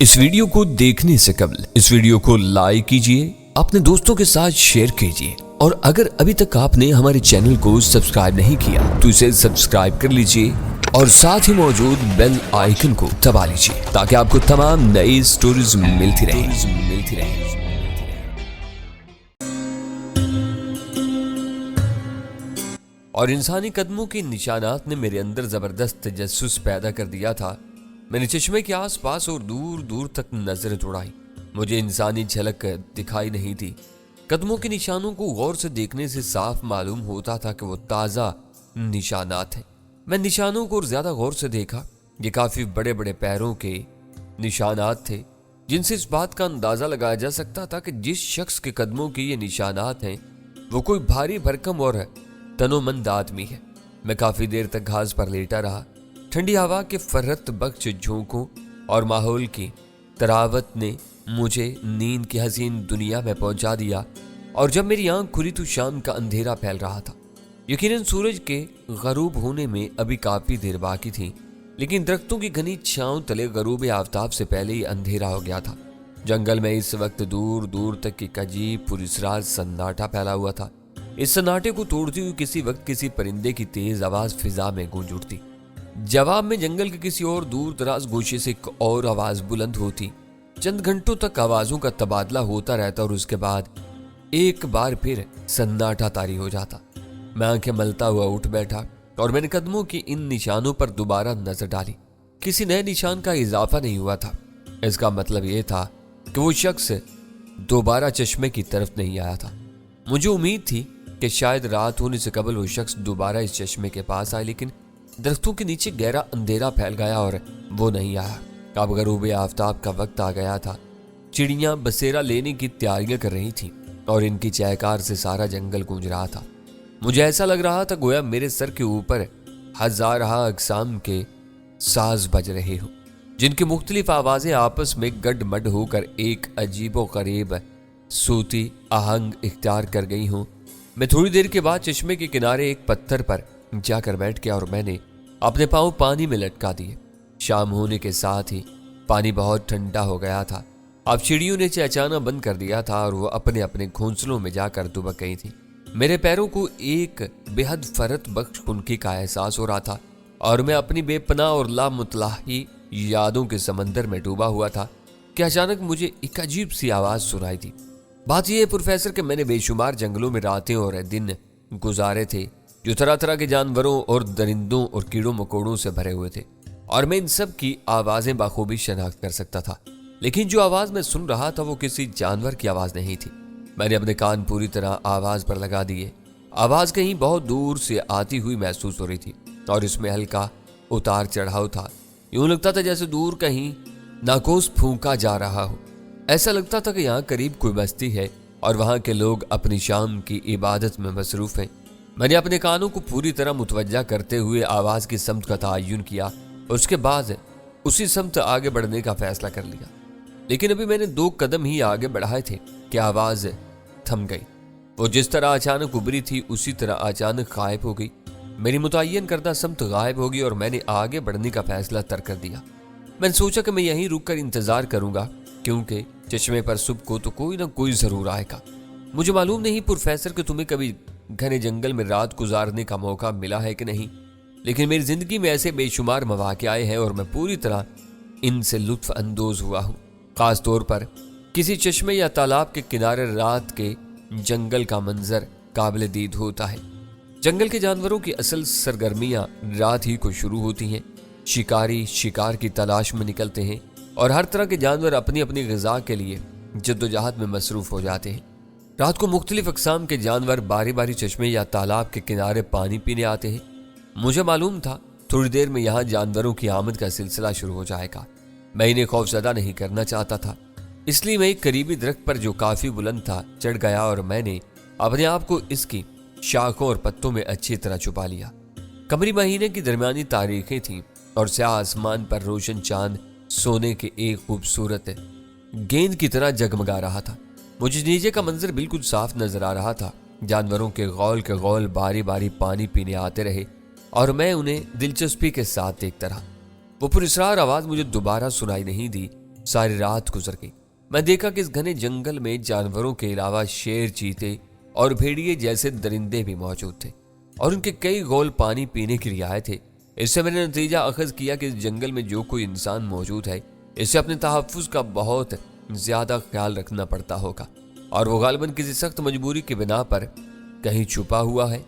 इस वीडियो को देखने से कबल इस वीडियो को लाइक कीजिए, अपने दोस्तों के साथ शेयर कीजिए और अगर अभी तक आपने हमारे चैनल को सब्सक्राइब नहीं किया तो इसे सब्सक्राइब कर लीजिए और साथ ही मौजूद बेल आइकन को दबा लीजिए ताकि आपको तमाम नई स्टोरीज मिलती रहे। और इंसानी कदमों के निशानात ने मेरे अंदर जबरदस्त तजस्सुस पैदा कर दिया था। मैंने चश्मे के आसपास और दूर दूर तक नजरें दौड़ाई। मुझे इंसानी झलक दिखाई नहीं थी। कदमों के निशानों को गौर से देखने से साफ मालूम होता था कि वो ताज़ा निशानात हैं। मैं निशानों को और ज्यादा गौर से देखा। ये काफी बड़े बड़े पैरों के निशानात थे जिनसे इस बात का अंदाजा लगाया जा सकता था कि जिस शख्स के कदमों के ये निशानात हैं वो कोई भारी भरकम और तनोमंद आदमी है। मैं काफी देर तक घास पर लेटा रहा। ठंडी हवा के फरहत बख्श झोंकों और माहौल की तरावत ने मुझे नींद की हसीन दुनिया में पहुंचा दिया और जब मेरी आंख खुली तो शाम का अंधेरा फैल रहा था। यकीनन सूरज के गरूब होने में अभी काफी देर बाकी थी, लेकिन दरख्तों की घनी छांव तले गरूब आफ्ताब से पहले ही अंधेरा हो गया था। जंगल में इस वक्त दूर दूर तक एक अजीब पुरस्रार सन्नाटा फैला हुआ था। इस सन्नाटे को तोड़ती हुई किसी वक्त किसी परिंदे की तेज आवाज फिजा में गूंज उठती। जवाब में जंगल के किसी और दूर दराज गोशे से एक और आवाज बुलंद होती। चंद घंटों तक आवाजों का तबादला होता रहता और उसके बाद एक बार फिर सन्नाटा तारी हो जाता। मैं आंखें मलता हुआ उठ बैठा और मैंने कदमों की इन निशानों पर दोबारा नजर डाली। किसी नए निशान का इजाफा नहीं हुआ था। इसका मतलब यह था कि वो शख्स दोबारा चश्मे की तरफ नहीं आया था। मुझे उम्मीद थी कि शायद रात होने से कबल वो शख्स दोबारा इस चश्मे के पास आए, लेकिन दरख्तों के नीचे गहरा अंधेरा फैल गया और वो नहीं आया। अब गरूब आफ्ताब का वक्त आ गया था। चिड़ियां बसेरा लेने की तैयारियां कर रही थीं और इनकी चहकार से सारा जंगल गूंज रहा था। मुझे ऐसा लग रहा था गोया मेरे सर के ऊपर हजारहा अक़साम के साज बज रहे हो, जिनकी मुख्तलिफ आवाजें आपस में गडमड होकर एक अजीबो गरीब सूती आहंग इख्तियार कर गई हों। मैं थोड़ी देर के बाद चश्मे के किनारे एक पत्थर पर जाकर बैठ गया और मैंने अपने पांव पानी में लटका दिए। शाम होने के साथ ही पानी बहुत ठंडा हो गया था। अब चिड़ियों ने चहचहाना बंद कर दिया था और वो अपने अपने घोंसलों में जाकर दुबक गई थी। मेरे पैरों को एक बेहद फरत बख्श खुनकी का एहसास हो रहा था और मैं अपनी बेपनाह और लामुतलाही यादों के समंदर में डूबा हुआ था कि अचानक मुझे एक अजीब सी आवाज सुनाई दी। बात यह है प्रोफेसर कि मैंने बेशुमार जंगलों में रातें और दिन गुजारे थे जो तरह तरह के जानवरों और दरिंदों और कीड़ों मकोड़ों से भरे हुए थे और मैं इन सब की आवाजें बाखूबी शनाख्त कर सकता था। लेकिन जो आवाज मैं सुन रहा था वो किसी जानवर की आवाज नहीं थी। मैंने अपने कान पूरी तरह आवाज पर लगा दिए। आवाज कहीं बहुत दूर से आती हुई महसूस हो रही थी और इसमें हल्का उतार चढ़ाव था। यूं लगता था जैसे दूर कहीं नाकोस फूंका जा रहा हो। ऐसा लगता था कि यहाँ करीब कोई बस्ती है और वहाँ के लोग अपनी शाम की इबादत में मसरूफ हैं। मैंने अपने कानों को पूरी तरह मुतवज्जा करते हुए आवाज की समत का तयन किया और उसके बाद उसी समत आगे बढ़ने का फैसला कर लिया। लेकिन अभी मैंने 2 कदम ही आगे बढ़ाए थे कि आवाज थम गई। वो जिस तरह अचानक उभरी थी उसी तरह अचानक गायब हो गई। मेरी मुतय्यन करदा समत गायब होगी और मैंने आगे बढ़ने का फैसला तर्क कर दिया। मैंने सोचा कि मैं यहीं रुक कर इंतजार करूंगा क्योंकि चश्मे पर सुबह को तो कोई ना कोई जरूर आएगा। मुझे मालूम नहीं प्रोफेसर कि तुम्हें कभी घने जंगल में रात गुजारने का मौका मिला है कि नहीं, लेकिन मेरी जिंदगी में ऐसे बेशुमार मौके आए हैं और मैं पूरी तरह इनसे लुत्फ अंदोज हुआ हूँ। खास तौर पर किसी चश्मे या तालाब के किनारे रात के जंगल का मंजर काबिल दीद होता है। जंगल के जानवरों की असल सरगर्मियां रात ही को शुरू होती हैं। शिकारी शिकार की तलाश में निकलते हैं और हर तरह के जानवर अपनी अपनी ग़िज़ा के लिए जद्दोजहद में मसरूफ हो जाते हैं। रात को मुख्तलिफ अक़साम के जानवर बारी बारी चश्मे या तालाब के किनारे पानी पीने आते हैं। मुझे मालूम था थोड़ी देर में यहाँ जानवरों की आमद का सिलसिला शुरू हो जाएगा। मैं इन्हें खौफज़दा नहीं करना चाहता था, इसलिए मैं एक करीबी दरख्त पर जो काफ़ी बुलंद था चढ़ गया और मैंने अपने आप को इसकी शाखों और पत्तों में अच्छी तरह छुपा लिया। कमरी महीने की दरमियानी तारीखें थीं और स्याह आसमान पर रोशन चांद सोने के एक खूबसूरत गेंद की तरह जगमगा रहा था। मुझे नीचे का मंजर बिल्कुल साफ नजर आ रहा था। जानवरों के गौल बारी बारी पानी पीने आते रहे और मैं उन्हें दिलचस्पी के साथ देखता रहा। वो पुरस्कार आवाज मुझे दोबारा सुनाई नहीं दी सारी रात गुजर गई। मैं देखा कि इस घने जंगल में जानवरों के अलावा शेर, चीते और भेड़िए जैसे दरिंदे भी मौजूद थे और उनके कई गोल पानी पीने के लिए आए थे। इससे मैंने नतीजा अखज किया कि इस जंगल में जो कोई इंसान मौजूद है, इससे अपने तहफ़्फ़ुज़ का बहुत ज्यादा ख्याल रखना पड़ता होगा और वो गालिबन किसी सख्त मजबूरी की बिना पर कहीं छुपा हुआ है।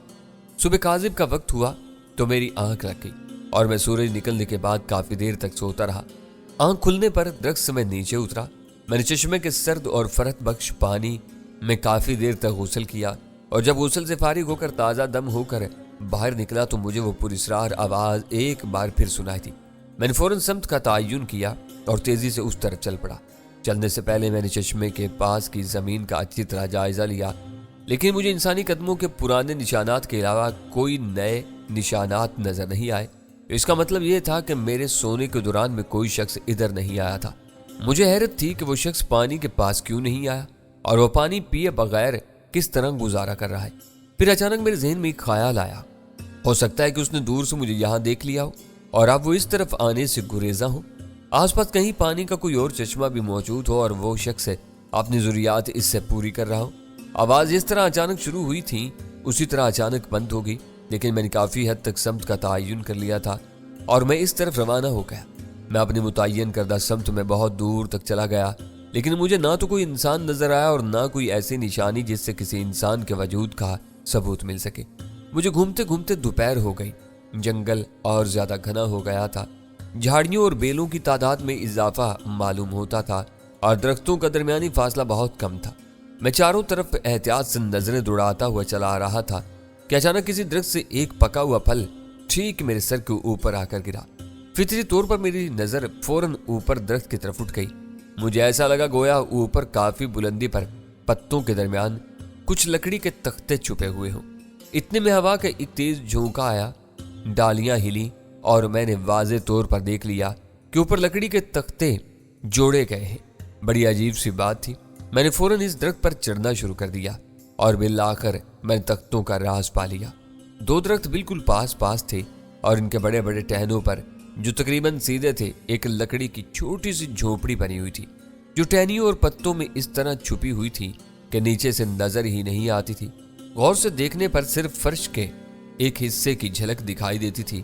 सुबह काजिब का वक्त हुआ तो मेरी आंख लग गई और मैं सूरज निकलने के बाद काफी देर तक सोता रहा। आंख खुलने पर दरख्त से मैं नीचे उतरा। मैंने चश्मे के सर्द और फरहत बख्श पानी में काफी देर तक गुस्ल किया और जब गुस्ल से फारिग होकर ताज़ा दम होकर बाहर निकला तो मुझे वो पुरस्रार आवाज़ एक बार फिर सुनाई थी। मैंने फौरन समत का तयन किया और तेजी से उस तरफ चल पड़ा। चलने से पहले मैंने चश्मे के पास की जमीन का अच्छी तरह जायजा लिया, लेकिन मुझे इंसानी कदमों के पुराने निशानात के अलावा कोई नए निशानात नजर नहीं आए। इसका मतलब यह था कि मेरे सोने के दौरान में कोई शख्स इधर नहीं आया था। मुझे हैरत थी कि वो शख्स पानी के पास क्यों नहीं आया और वो पानी पिए बगैर किस तरह गुजारा कर रहा है। फिर अचानक मेरे जहन में एक ख्याल आया, हो सकता है कि उसने दूर से मुझे यहाँ देख लिया हो और अब वो इस तरफ आने से गुरेजा हो। आसपास कहीं पानी का कोई और चश्मा भी मौजूद हो और वो शख्स अपनी जरूरियात इससे पूरी कर रहा हो। आवाज जिस तरह अचानक शुरू हुई थी उसी तरह अचानक बंद हो गई, लेकिन मैंने काफी हद तक समत का तयन कर लिया था और मैं इस तरफ रवाना हो गया। मैं अपने मुतय्यन करदा समत में बहुत दूर तक चला गया, लेकिन मुझे ना तो कोई इंसान नजर आया और ना कोई ऐसी निशानी जिससे किसी इंसान के वजूद का सबूत मिल सके। मुझे घूमते घूमते दोपहर हो गई। जंगल और ज्यादा घना हो गया था। झाड़ियों और बेलों की तादाद में इजाफा मालूम होता था और दरख्तों का दरमियानी फासला बहुत कम था। मैं चारों तरफ एहतियात से नजरें दौड़ाता हुआ चला आ रहा था कि अचानक किसी दरख्त से एक पका हुआ फल ठीक मेरे सर के ऊपर आकर गिरा। फितरी तौर पर मेरी नजर फौरन ऊपर दरख्त की तरफ उठ गई। मुझे ऐसा लगा गोया ऊपर काफी बुलंदी पर पत्तों के दरमियान कुछ लकड़ी के तख्ते छुपे हुए हों। इतने में हवा का एक तेज झोंका आया, डालियां हिली और मैंने वाज़े तौर पर देख लिया कि ऊपर लकड़ी के तख्ते जोड़े गए हैं। बड़ी अजीब सी बात थी। मैंने फौरन इस दरख्त पर चढ़ना शुरू कर दिया और बिल आकर मैंने तख्तों का राज पा लिया। दो दरख्त बिल्कुल पास पास थे और इनके बड़े बड़े टहनों पर जो तकरीबन सीधे थे एक लकड़ी की छोटी सी झोपड़ी बनी हुई थी, जो टहनियों और पत्तों में इस तरह छुपी हुई थी कि नीचे से नजर ही नहीं आती थी। गौर से देखने पर सिर्फ फर्श के एक हिस्से की झलक दिखाई देती थी।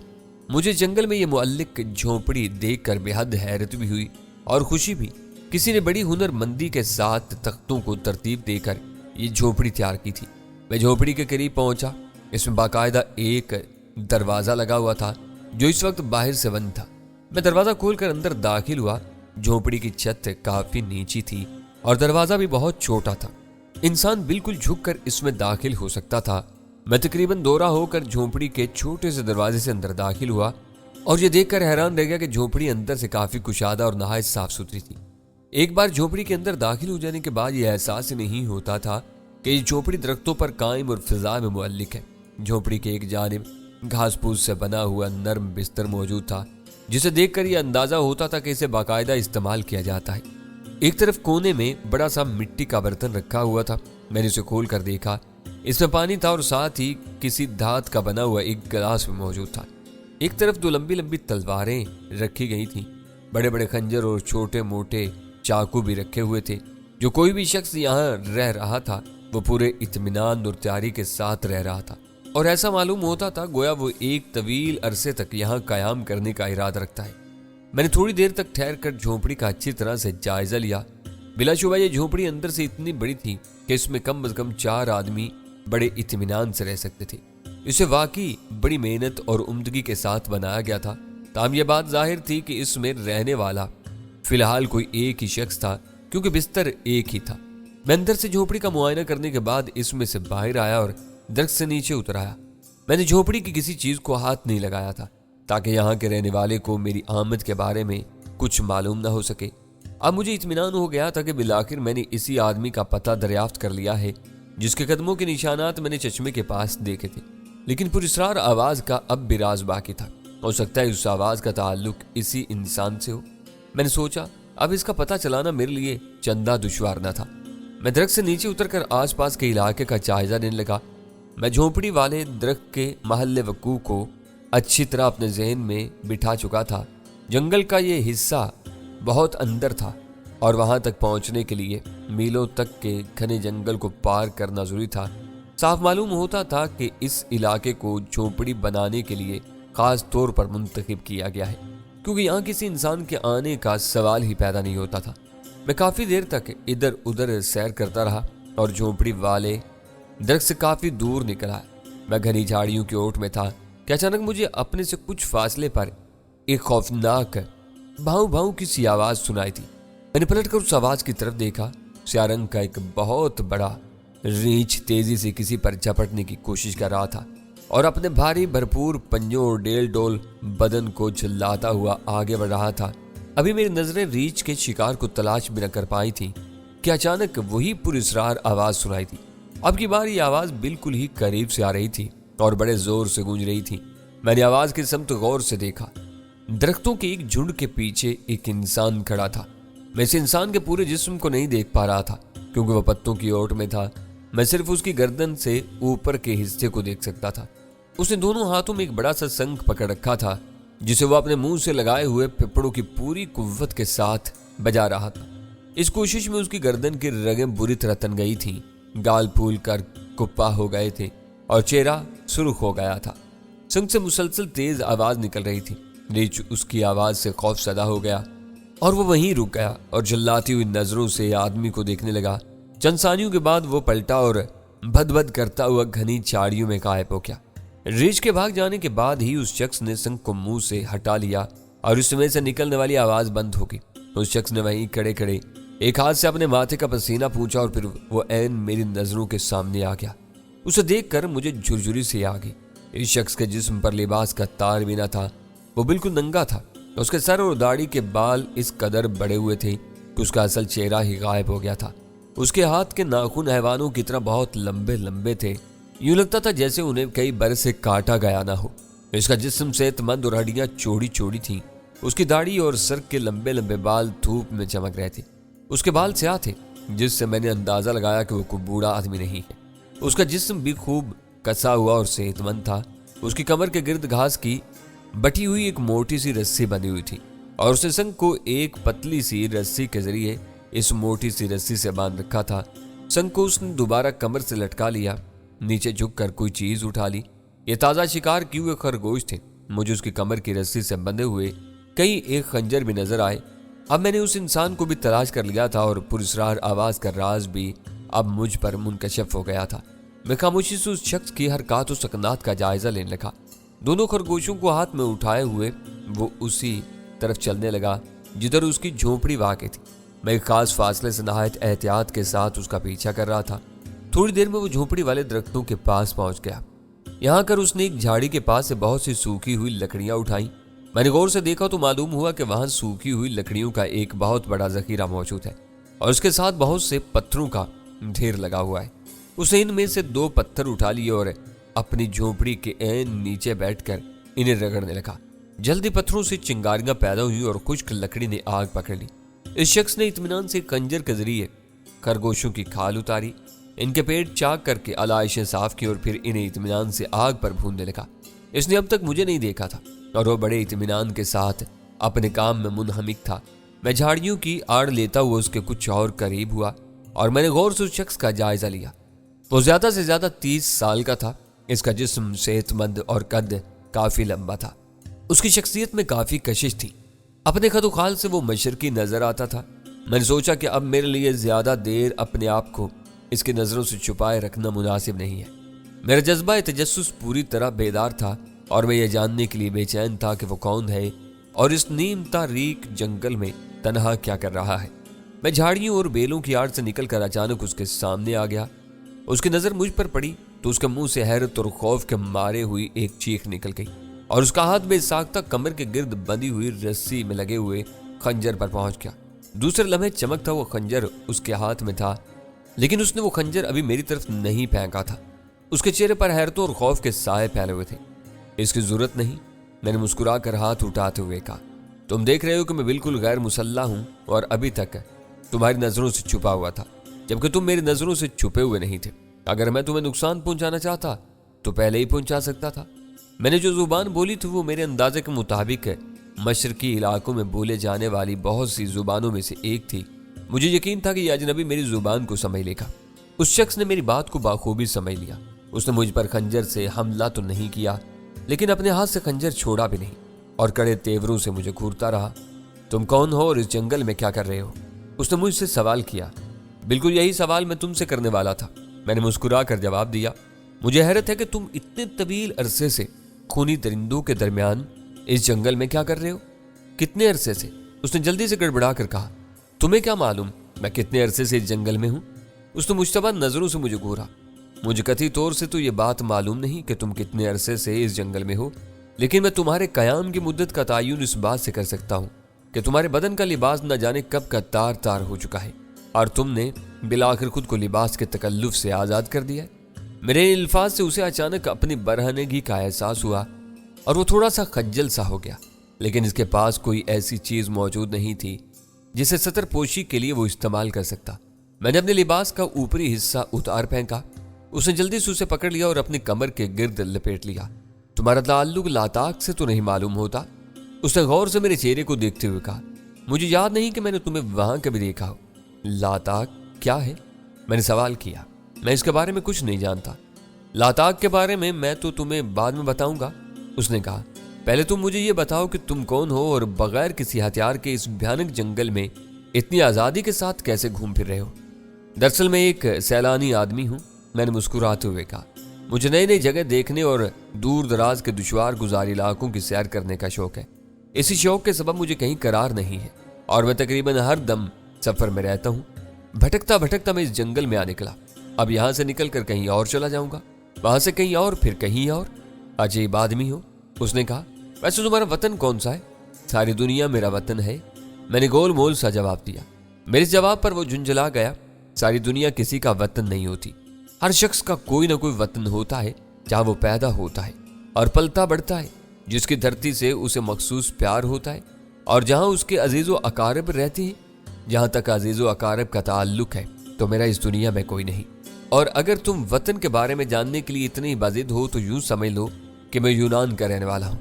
मुझे जंगल में ये मुअल्लिक झोपड़ी देखकर बेहद हैरत भी हुई और खुशी भी। किसी ने बड़ी हुनरमंदी के साथ तख्तों को तरतीब देकर ये झोपड़ी तैयार की थी। मैं झोपड़ी के करीब पहुंचा। इसमें बाकायदा एक दरवाजा लगा हुआ था जो इस वक्त बाहर से बंद था। मैं दरवाजा खोलकर अंदर दाखिल हुआ। झोपड़ी की छत काफी नीची थी और दरवाजा भी बहुत छोटा था। इंसान बिल्कुल झुककर इसमें दाखिल हो सकता था। मैं तकरीबन दोहरा होकर झोपड़ी के छोटे से दरवाजे से अंदर दाखिल हुआ और ये देखकर हैरान रह गया कि झोपड़ी अंदर से काफी कुशादा और नहायत साफ सुथरी थी। एक बार झोपड़ी के अंदर दाखिल हो जाने के बाद यह एहसास नहीं होता था कि ये झोपड़ी दरख्तों पर कायम और फिजा में मुअल्लिक है। झोपड़ी के एक जानिब घास फूस से बना हुआ नर्म बिस्तर मौजूद था, जिसे देखकर यह अंदाजा होता था कि इसे बाकायदा इस्तेमाल किया जाता है। एक तरफ कोने में बड़ा सा मिट्टी का बर्तन रखा हुआ था। मैंने उसे खोल कर देखा। इसमें पानी था और साथ ही किसी धात का बना हुआ एक गिलास भी मौजूद था। एक तरफ दो लंबी लंबी तलवारें रखी गई थीं। बड़े बड़े खंजर और छोटे मोटे चाकू भी रखे हुए थे। जो कोई भी शख्स यहाँ रह रहा था वो पूरे इत्मीनान और तैयारी के साथ रह रहा था और ऐसा मालूम होता था गोया वो एक तवील अरसे तक यहाँ कायम करने का इरादा रखता है। मैंने थोड़ी देर तक ठहर कर झोपड़ी का अच्छी तरह से जायजा लिया। बिलाशुबा ये झोपड़ी अंदर से इतनी बड़ी थी कि इसमें कम से कम 4 आदमी बड़े इत्मीनान से रह सकते थे। इसे वाकई बड़ी मेहनत और उम्दगी के साथ बनाया गया था। ताम ये बात जाहिर थी कि इसमें रहने वाला फिलहाल कोई एक ही शख्स था, क्योंकि बिस्तर एक ही था। मैं अंदर से झोपड़ी का मुआयना करने के बाद इसमें से बाहर आया और दरख्त से नीचे उतर आया। मैंने झोपड़ी की किसी चीज को हाथ नहीं लगाया था ताकि यहाँ के रहने वाले को मेरी आमद के बारे में कुछ मालूम ना हो सके। अब मुझे इत्मीनान हो गया था कि बिलाखिर मैंने इसी आदमी का पता दरियाफ्त कर लिया है जिसके कदमों के निशानात मैंने चश्मे के पास देखे थे। लेकिन पुरस्रार आवाज का अब भी राज बाकी था। हो सकता है उस आवाज का ताल्लुक इसी इंसान से हो। मैंने सोचा अब इसका पता चलाना मेरे लिए चंदा दुश्वार न था। मैं दरख्त से नीचे उतरकर आसपास के इलाके का जायजा लेने लगा। मैं झोपड़ी वाले दरख्त के महल्ले वकू को अच्छी तरह अपने जहन में बिठा चुका था। जंगल का ये हिस्सा بہت اندر تھا اور وہاں تک پہنچنے کے لیے میلوں تک کے گھنے جنگل کو پار کرنا ضروری تھا۔ صاف معلوم ہوتا تھا کہ اس علاقے کو جھونپڑی بنانے کے لیے خاص طور پر منتخب کیا گیا ہے، کیونکہ یہاں کسی انسان کے آنے کا سوال ہی پیدا نہیں ہوتا تھا۔ میں کافی دیر تک ادھر ادھر سیر کرتا رہا اور جھونپڑی والے درخت سے کافی دور نکل آیا۔ میں گھنی جھاڑیوں کی اوٹ میں تھا کہ اچانک مجھے اپنے سے کچھ فاصلے پر ایک خوفناک بھاؤں بھاؤں کی سی آواز سنائی تھی۔ میں نے پلٹ کر اس آواز کی طرف دیکھا۔ سیاہ رنگ کا ایک بہت بڑا ریچھ تیزی سے کسی پر جھپٹنے کی کوشش کر رہا تھا اور اپنے بھاری بھرپور پنجوں اور ڈیل ڈول بدن کو چلاتا ہوا آگے بڑھ رہا تھا۔ ابھی میری نظریں ریچھ کے شکار کو تلاش بھی نہ کر پائی تھی کہ اچانک وہی پراسرار آواز سنائی تھی۔ اب کی بار یہ آواز بالکل ہی قریب سے آ رہی تھی اور بڑے زور سے گونج رہی تھی۔ میں نے آواز کی سمت غور سے دیکھا۔ درختوں کے ایک جھنڈ کے پیچھے ایک انسان کھڑا تھا۔ میں اس انسان کے پورے جسم کو نہیں دیکھ پا رہا تھا کیونکہ وہ پتوں کی اوٹ میں تھا۔ میں صرف اس کی گردن سے اوپر کے حصے کو دیکھ سکتا تھا۔ اس نے دونوں ہاتھوں میں ایک بڑا سا سنگ پکڑ رکھا تھا جسے وہ اپنے منہ سے لگائے ہوئے پھپھڑوں کی پوری قوت کے ساتھ بجا رہا تھا۔ اس کوشش میں اس کی گردن کی رگیں بری طرح تن گئی تھیں، گال پھول کر کپا ہو گئے تھے اور چہرہ سرخ ہو گیا تھا۔ سنگ سے مسلسل تیز آواز نکل رہی تھی۔ ریچھ اس کی آواز سے خوف زدہ ہو گیا اور وہ وہیں رک گیا اور جلاتی ہوئی نظروں سے آدمی کو دیکھنے لگا۔ چند ثانیوں کے بعد وہ پلٹا اور بھد بھد کرتا ہوا گھنی جھاڑیوں میں غائب ہو گیا۔ ریچھ کے بھاگ جانے کے بعد ہی اس شخص نے سنگ کو منہ سے ہٹا لیا اور اس میں سے نکلنے والی آواز بند ہو گئی۔ اس شخص نے وہیں کھڑے کھڑے ایک ہاتھ سے اپنے ماتھے کا پسینہ پونچھا اور پھر وہ عین میری نظروں کے سامنے آ گیا۔ اسے دیکھ کر مجھے جھرجھری سے آ گئی۔ اس شخص کے جسم پر لباس کا تار بھی نہ تھا، وہ بالکل ننگا تھا۔ اس کے سر اور داڑھی کے بال اس قدر بڑے ہوئے تھے کہ اس کا اصل چہرہ ہی غائب ہو گیا تھا۔ اس کے ہاتھ کے ناخن حیوانوں کی طرح بہت لمبے لمبے تھے، یوں لگتا تھا جیسے انہیں کئی برس سے کاٹا گیا نہ ہو۔ اس کا جسم صحت مند اور ہڈیاں چوڑی چوڑی تھیں۔ اس کی داڑھی اور سر کے لمبے لمبے بال دھوپ میں چمک رہے تھے۔ اس کے بال سیاہ تھے جس سے میں نے اندازہ لگایا کہ وہ کوئی بوڑھا آدمی نہیں ہے۔ اس کا جسم بھی خوب کسا ہوا اور صحت مند تھا۔ اس کی کمر کے گرد گھاس کی بٹی ہوئی ایک موٹی سی رسی بندھی ہوئی تھی اور اس نے سنگ کو ایک پتلی سی رسی کے ذریعے اس موٹی سی رسی سے باندھ رکھا تھا۔ سنگ کو اس نے دوبارہ کمر سے لٹکا لیا، نیچے جھک کر کوئی چیز اٹھا لی۔ یہ تازہ شکار کیے ہوئے خرگوش تھے۔ مجھے اس کی کمر کی رسی سے بندھے ہوئے کئی ایک خنجر بھی نظر آئے۔ اب میں نے اس انسان کو بھی تلاش کر لیا تھا اور پراسرار آواز کا راز بھی اب مجھ پر منکشف ہو گیا تھا۔ میں خاموشی سے اس شخص کی حرکات و سکنات کا جائزہ لینے لگا۔ دونوں خرگوشوں کو ہاتھ میں اٹھائے ہوئے وہ اسی طرف چلنے لگا جدھر اس کی جھونپڑی واقع تھی۔ میں ایک خاص فاصلے سے نہایت احتیاط کے ساتھ اس کا پیچھا کر رہا تھا۔ تھوڑی دیر میں وہ جھونپڑی والے درختوں کے پاس پہنچ گیا۔ یہاں کر اس نے ایک جھاڑی کے پاس سے بہت سی سوکھی ہوئی لکڑیاں اٹھائیں۔ میں نے غور سے دیکھا تو معلوم ہوا کہ وہاں سوکھی ہوئی لکڑیوں کا ایک بہت بڑا ذخیرہ موجود ہے اور اس کے ساتھ بہت سے پتھروں کا ڈھیر لگا ہوا ہے۔ اس نے ان میں سے 2 پتھر اٹھا لیے اور اپنی جھونپڑی کے عین نیچے بیٹھ کر انہیں رگڑنے لگا۔ جلدی پتھروں سے چنگاریاں پیدا ہوئی اور خشک لکڑی نے آگ پکڑ لی۔ اس شخص نے اطمینان سے کنجر کے ذریعے خرگوشوں کی کھال اتاری، ان کے پیٹ چاک کر کے علائشیں صاف کی اور پھر انہیں اطمینان سے آگ پر بھوننے لگا۔ اس نے اب تک مجھے نہیں دیکھا تھا اور وہ بڑے اطمینان کے ساتھ اپنے کام میں منہمک تھا۔ میں جھاڑیوں کی آڑ لیتا ہوا اس کے کچھ اور قریب ہوا اور میں نے غور سے اس شخص کا جائزہ لیا۔ وہ زیادہ سے زیادہ 30 سال کا تھا۔ اس کا جسم صحت مند اور قد کافی لمبا تھا۔ اس کی شخصیت میں کافی کشش تھی۔ اپنے خد و خال سے وہ مشرقی نظر آتا تھا۔ میں نے سوچا کہ اب میرے لیے زیادہ دیر اپنے آپ کو اس کی نظروں سے چھپائے رکھنا مناسب نہیں ہے۔ میرا جذبہ تجسس پوری طرح بیدار تھا اور میں یہ جاننے کے لیے بے چین تھا کہ وہ کون ہے اور اس نیم تاریک جنگل میں تنہا کیا کر رہا ہے۔ میں جھاڑیوں اور بیلوں کی آڑ سے نکل کر اچانک اس کے سامنے آ گیا۔ اس کی نظر مجھ پر پڑی تو اس کے منہ سے حیرت اور خوف کے مارے ہوئی ایک چیخ نکل گئی اور اس کا ہاتھ بے ساختہ کمر کے گرد بندھی ہوئی رسی میں لگے ہوئے خنجر پر پہنچ گیا۔ دوسرے لمحے چمکتا وہ خنجر اس کے ہاتھ میں تھا، لیکن اس نے وہ خنجر ابھی میری طرف نہیں پھینکا تھا۔ اس کے چہرے پر حیرت اور خوف کے سائے پھیلے ہوئے تھے۔ اس کی ضرورت نہیں، میں نے مسکرا کر ہاتھ اٹھاتے ہوئے کہا۔ تم دیکھ رہے ہو کہ میں بالکل غیر مسلح ہوں اور ابھی تک تمہاری نظروں سے چھپا ہوا تھا، جبکہ تم میری نظروں سے چھپے ہوئے نہیں تھے۔ اگر میں تمہیں نقصان پہنچانا چاہتا تو پہلے ہی پہنچا سکتا تھا۔ میں نے جو زبان بولی تھی وہ میرے اندازے کے مطابق मशरकी इलाकों में बोले जाने वाली बहुत सी जुबानों में से एक थी। मुझे यकीन था कि यह अजनबी मेरी जुबान को समझ लेगा। उस शख्स ने मेरी बात को बाखूबी समझ लिया। उसने मुझ पर खंजर से हमला तो नहीं किया, लेकिन अपने हाथ से खंजर छोड़ा भी नहीं और कड़े तेवरों से मुझे घूरता रहा। तुम कौन हो और इस जंगल में क्या कर रहे हो? उसने मुझसे सवाल किया। बिल्कुल यही सवाल मैं तुमसे करने वाला था, मैंने मुस्कुरा कर जवाब दिया। मुझे हैरत है कि तुम इतने तवील अरसे से खूनी दरिंदों के दरमियान इस जंगल में क्या कर रहे हो? कितने अरसे से? उसने जल्दी से गड़बड़ा कर कहा। तुम्हें क्या मालूम मैं कितने अरसे से इस जंगल में हूं? उसने मुश्तबा नजरों से मुझे घूरा। मुझे कथित तौर से तो ये बात मालूम नहीं कि तुम कितने अरसे से इस जंगल में हो, लेकिन मैं तुम्हारे कयाम की मुद्दत का तयन इस बात से कर सकता हूँ कि तुम्हारे बदन का लिबास न जाने कब का तार तार हो चुका है और तुमने बिलाखिर खुद को लिबास के तकल्लुफ से आज़ाद कर दिया है। मेरे अल्फाज से उसे अचानक अपनी बरहनगी का एहसास हुआ और वो थोड़ा सा खज्जल सा हो गया, लेकिन इसके पास कोई ऐसी चीज़ मौजूद नहीं थी जिसे सतर पोशी के लिए वो इस्तेमाल कर सकता। मैंने अपने लिबास का ऊपरी हिस्सा उतार फेंका। उसने जल्दी से उसे पकड़ लिया और अपनी कमर के गिर्द लपेट लिया। तुम्हारा ताल्लुक लाताक से तो नहीं मालूम होता? उसने गौर से मेरे चेहरे को देखते हुए कहा। मुझे याद नहीं कि मैंने तुम्हें वहां कभी देखा हो। लाताक क्या है? मैंने सवाल किया। मैं इसके बारे में कुछ नहीं जानता। लाताक के बारे में मैं तो तुम्हें बाद में बताऊंगा, उसने कहा। पहले तुम मुझे ये बताओ कि तुम कौन हो और बगैर किसी हथियार के इस भयानक जंगल में इतनी आज़ादी के साथ कैसे घूम फिर रहे हो? दरअसल मैं एक सैलानी आदमी हूँ, मैंने मुस्कुराते हुए कहा। मुझे नई नई जगह देखने और दूर दराज के दुश्वार गुजार इलाकों की सैर करने का शौक है। इसी शौक के सबब मुझे कहीं करार नहीं है और मैं तकरीबन हर दम सफर में रहता हूँ। भटकता भटकता मैं इस जंगल में आ निकला। अब यहाँ से निकल कर कहीं और चला जाऊंगा, वहां से कहीं और, फिर कहीं और। अजीब आदमी हो, उसने कहा। वैसे तुम्हारा वतन कौन सा है? सारी दुनिया मेरा वतन है, मैंने गोल मोल सा जवाब दिया। मेरे जवाब पर वो झुंझला गया। सारी दुनिया किसी का वतन नहीं होती। हर शख्स का कोई ना कोई वतन होता है जहाँ वो पैदा होता है और पलता बढ़ता है, जिसकी धरती से उसे मखसूस प्यार होता है और जहाँ उसके अजीज़ो अकारब रहते हैं। जहाँ तक अजीज़ो अकारब का ताल्लुक है तो मेरा इस दुनिया में कोई नहीं। और अगर तुम वतन के बारे में जानने के लिए इतनी बाजिद हो तो यूं समझ लो कि मैं यूनान का रहने वाला हूँ।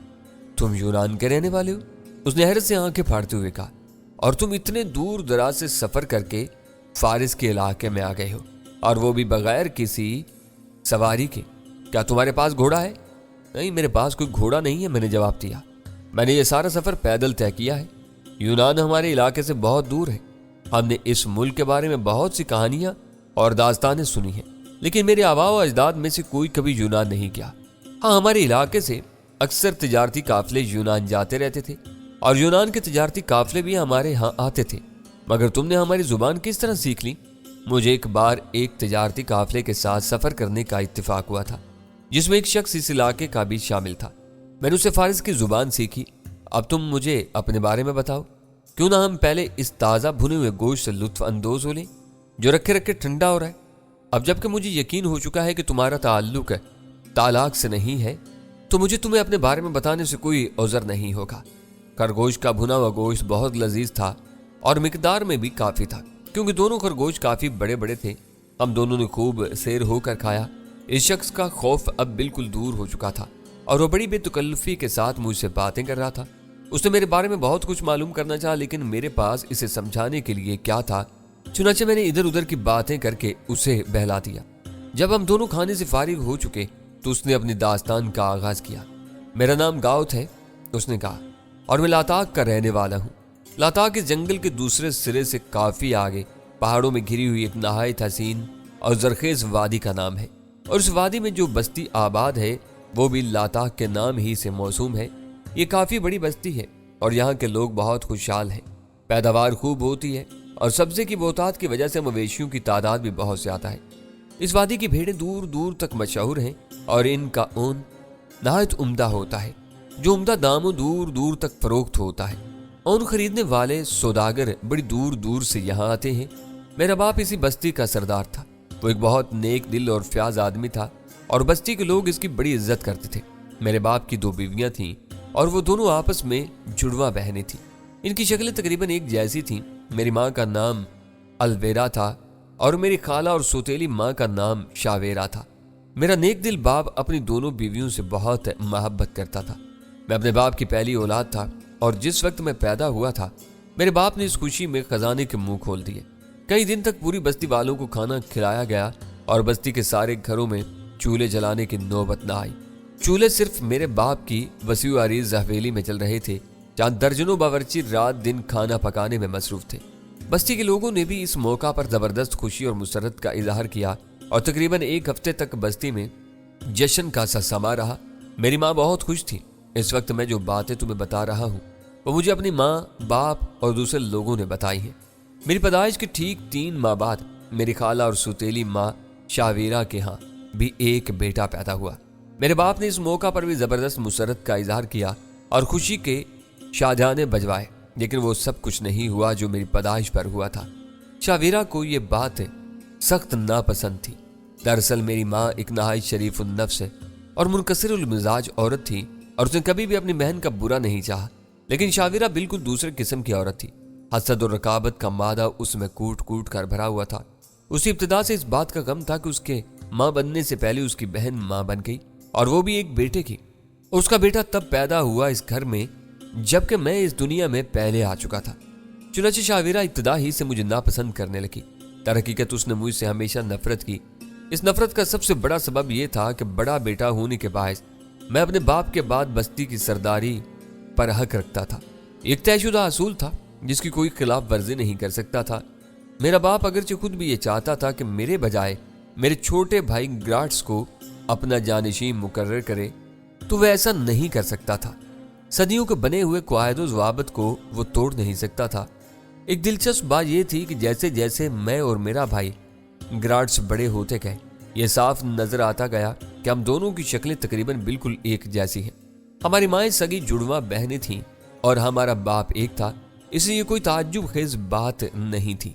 तुम यूनान के रहने वाले हो? उसने हैरत से आंखें फाड़ते हुए कहा। और तुम इतने दूर दराज से सफर करके फारिस के इलाके में आ गए हो, और वो भी बगैर किसी सवारी के? क्या तुम्हारे पास घोड़ा है? नहीं, मेरे पास कोई घोड़ा नहीं है, मैंने जवाब दिया। मैंने ये सारा सफर पैदल तय किया है। यूनान हमारे इलाके से बहुत दूर है। हमने इस मुल्क के बारे में बहुत सी कहानियां और दास्तानें सुनी हैं, लेकिन मेरे आबा व अजदाद में से कोई कभी यूनान नहीं गया। हाँ, हमारे इलाके से अक्सर तिजारती काफिले यूनान जाते रहते थे और यूनान के तिजारती काफिले भी हमारे यहाँ आते थे। मगर तुमने हमारी जुबान किस तरह सीख ली? मुझे एक बार एक तिजारती काफिले के साथ सफर करने का इत्तेफाक हुआ था, जिसमें एक शख्स इस इलाके का भी शामिल था। मैंने उससे फारिस की जुबान सीखी। अब तुम मुझे अपने बारे में बताओ। क्यों ना हम पहले इस ताज़ा भुने हुए गोश्त से लुत्फ अंदोज हो लें जो रखे रखे ठंडा हो रहा है। अब जबकि मुझे यकीन हो चुका है कि तुम्हारा ताल्लुक तालाक से नहीं है, तो मुझे तुम्हें अपने बारे में बताने से कोई औज़र नहीं होगा। खरगोश का भुना हुआ गोश्त बहुत लजीज था और मिकदार में भी काफ़ी था, क्योंकि दोनों खरगोश काफ़ी बड़े बड़े थे। हम दोनों ने खूब सैर होकर खाया। इस शख्स का खौफ अब बिल्कुल दूर हो चुका था और वो बड़ी बेतकल्लुफ़ी के साथ मुझसे बातें कर रहा था। उसने मेरे बारे में बहुत कुछ मालूम करना चाहा, लेकिन मेरे पास इसे समझाने के लिए क्या था। चुनाचे मैंने इधर उधर की बातें करके उसे बहला दिया। जब हम दोनों खाने से फारिग हो चुके तो उसने अपनी दास्तान का आगाज किया। मेरा नाम गाउत है, उसने कहा, और मैं लाताक का रहने वाला हूँ। लाताक इस जंगल के दूसरे सिरे से काफ़ी आगे पहाड़ों में घिरी हुई एक नहायत हसीन और जरखेज वादी का नाम है, और उस वादी में जो बस्ती आबाद है वो भी लाताक के नाम ही से मौसूम है। ये काफ़ी बड़ी बस्ती है और यहाँ के लोग बहुत खुशहाल हैं। पैदावार खूब होती है और सब्ज़े की बहुतात की वजह से मवेशियों की तादाद भी बहुत ज़्यादा है। इस वादी की भेड़ें दूर दूर तक मशहूर हैं और इनका ऊन नहायत उम्दा होता है, जो उम्दा दामों दूर दूर तक फरोख्त होता है। ऊन खरीदने वाले सौदागर बड़ी दूर दूर से यहाँ आते हैं। मेरा बाप इसी बस्ती का सरदार था। वो एक बहुत नेक दिल और फ्याज आदमी था और बस्ती के लोग इसकी बड़ी इज्जत करते थे। मेरे बाप की 2 बीवियाँ थीं और वो दोनों आपस में जुड़वा बहनें थीं। इनकी शक्लें तकरीबन एक जैसी थीं। मेरी माँ का नाम अलवेरा था और मेरी खाला और सौतेली माँ का नाम शावेरा था। मेरा नेक दिल बाप अपनी दोनों बीवियों से बहुत मोहब्बत करता था। मैं अपने बाप की पहली औलाद था और जिस वक्त मैं पैदा हुआ था, मेरे बाप ने इस खुशी में खजाने के मुंह खोल दिए। कई दिन तक पूरी बस्ती वालों को खाना खिलाया गया और बस्ती के सारे घरों में चूल्हे जलाने की नौबत न आई। चूल्हे सिर्फ मेरे बाप की वसीआरीज हवेली में जल रहे थे, जहां दर्जनों बावर्ची रात दिन खाना पकाने में मसरूफ थे। बस्ती के लोगों ने भी इस मौका पर जबरदस्त खुशी और मुसरत का इजहार किया और तकरीबन एक हफ्ते तक बस्ती में जश्न का सा समा रहा। मेरी माँ बहुत खुश थी। इस वक्त मैं जो बातें तुम्हें बता रहा हूँ वो मुझे अपनी माँ, बाप और दूसरे लोगों ने बताई हैं। मेरी पैदाइश के ठीक 3 माह बाद मेरी खाला और सुतेली माँ शावीरा के यहाँ भी एक बेटा पैदा हुआ। मेरे बाप ने इस मौका पर भी जबरदस्त मुसरत का इजहार किया और खुशी के शाहजहाने बजवाए, लेकिन वो सब कुछ नहीं हुआ जो मेरी पैदाइश पर हुआ था। शावीरा को ये बात सख्त नापसंद थी। दरअसल मेरी माँ एक नहायत शरीफ नफ्स और मुनकसिरुल मिजाज औरत थी और उसने कभी भी अपनी बहन का बुरा नहीं चाहा। लेकिन शावीरा बिल्कुल दूसरे किस्म की औरत थी। हसद और रकाबत का मादा उसमें कूट कूट कर भरा हुआ था। उसी इब्तिदा से इस बात का गम था कि उसके माँ बनने से पहले उसकी बहन माँ बन गई, और वो भी एक बेटे की। उसका बेटा तब पैदा हुआ इस घर में जबकि मैं इस दुनिया में पहले आ चुका था। चुनांचे शावीरा इब्तिदा ही से मुझे नापसंद करने लगी। दरहकीकत उसने मुझसे हमेशा नफरत की। इस नफरत का सबसे बड़ा सबब यह था कि बड़ा बेटा होने के बायस मैं अपने बाप के बाद बस्ती की सरदारी पर हक रखता था। एक तयशुदा असूल था जिसकी कोई खिलाफ वर्जी नहीं कर सकता था। मेरा बाप अगरचे खुद भी ये चाहता था कि मेरे बजाय मेरे छोटे भाई ग्राट्स को अपना जानशीन मुकर्रर करे, तो वह ऐसा नहीं कर सकता था। सदियों के बने हुए क़वायद ज़वाबित को वो तोड़ नहीं सकता था। एक दिलचस्प बात यह थी कि जैसे जैसे मैं और मेरा भाई ग्राट्स बड़े होते गए, ये साफ नजर आता गया कि हम दोनों की शक्लें तकरीबन बिल्कुल एक जैसी हैं। हमारी माएँ सगी जुड़वा बहनें थीं और हमारा बाप एक था, इसलिए कोई ताज्जुब खेज बात नहीं थी।